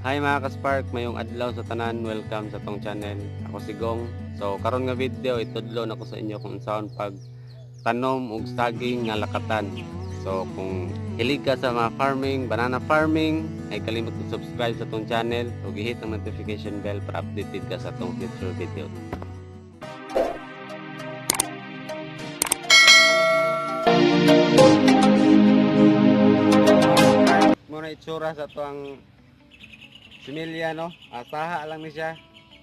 Hi mga ka-Spark, mayong adlaw sa tanan, welcome sa tong channel. Ako si Gong. So karon nga video itudlon ako sa inyo kung saan pag tanom og saging nga lakatan. So kung hilig ka sa mga farming, banana farming, ay kalimot ko subscribe sa tong channel ug i-hit ang notification bell para updated ka sa tong future video. Muna itsura sa tuang similya no, saha lang ni siya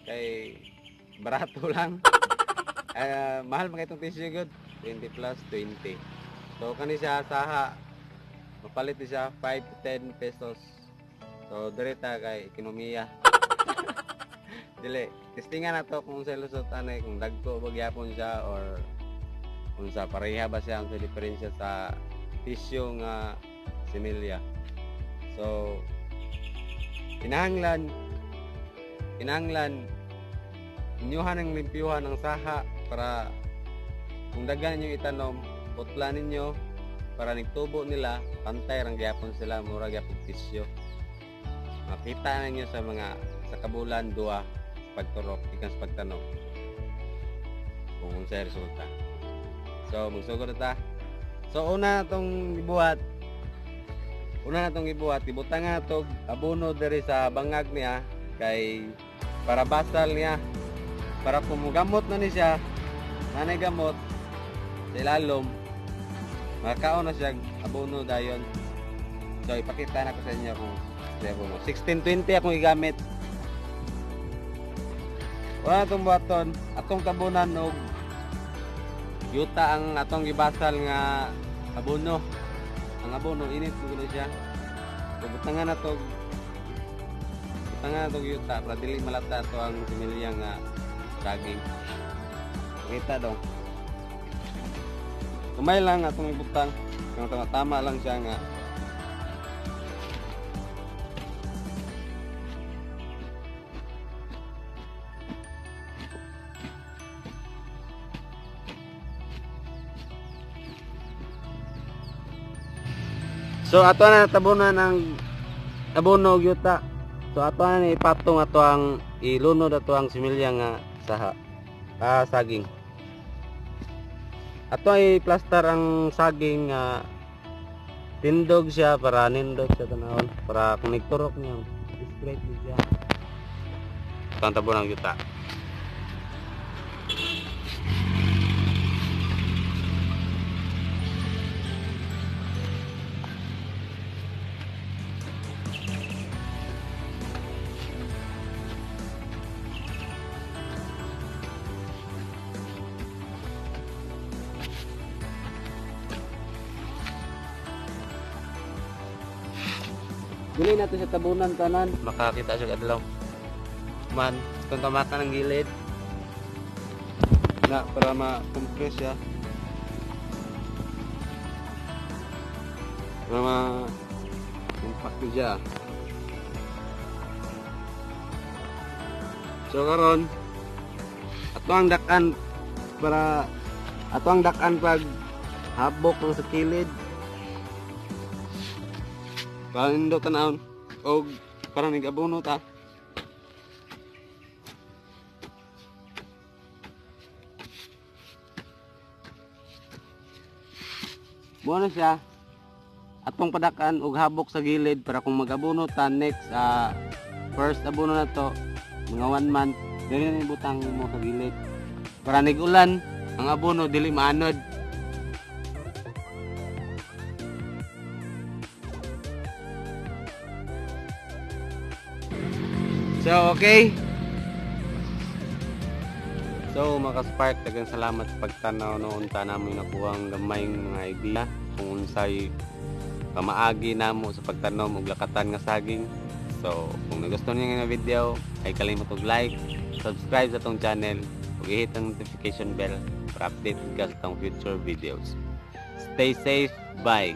kay barato lang. Mahal pa itong tissue good 20 plus 20. So kani siya saha mapalit ni siya 5 to 10 pesos. So direta kay ekonomiya. Dili testingan nato kung sa lusot anay kung dagko ba gyapon siya or kung sa pareha ba siya ang diferensya sa tissue nga similya. So kinahanglan inyuhan ang limpyuhan ng saha para kung daghan ninyo itanom, putla ninyo para nagtubo nila, pantay rang gyapon sila, mura gyapon tisyo. Makita ninyo sa kabulan duwa pagturok ikan sa pagtanom. Kung unsa resulta. So magsugod ta. So una natong ibuhat, ibutang nga itong abono diri sa bangag niya kay para basal niya. Para kumugamot na ni siya, nanay gamot sa ilalom, makakaon na siya abono dayon. So ipakita na ko sa inyo kung sa abono. 1620 akong igamit. Wala itong buhaton, atong tabunan og yuta ang atong gibasal nga abono. Ang abono init ko siya. So butangan na to yuta para dili malata to ang similya nga saging. Kita dong. Kumay lang atong ibutang kung tama lang siya nga. So ato na tabunan ng abono og yuta. So ato na ipatong ato ang ilunod ato ang similya nga saha. Saging. Ato ay plaster ang saging nga tindog siya para nindot siya tanawon para kung nagturok niya straight niya. Ito ang tabunan ng yuta. Dili nato sa tabunan tanan, makakita siya adlaw. Man, kung tamaka ng gilid na para ma-compress siya. Para ma-compact siya. So karon ato ang dakan pag habok ng sa kilid. Para nindot tanawon og para nag-abono ta. Buo na siya. Atong padakan og habok sa gilid para kung mag-abono ta next first abono na to mga 1 month dili na ibutang mo sa gilid. Para nigulan ang abono dili maanod. So, okay. So, mga Spark, daghang salamat sa pagtanaw noon ta namo nakuha ang gamayng mga idea kung unsay pamaagi namo sa pagtanom og lakatan nga saging. So, kung nagustuhan niyo nga video, ay kalimot og like, subscribe sa tong channel, ug i-hit ang notification bell para update ka sa tong future videos. Stay safe, bye.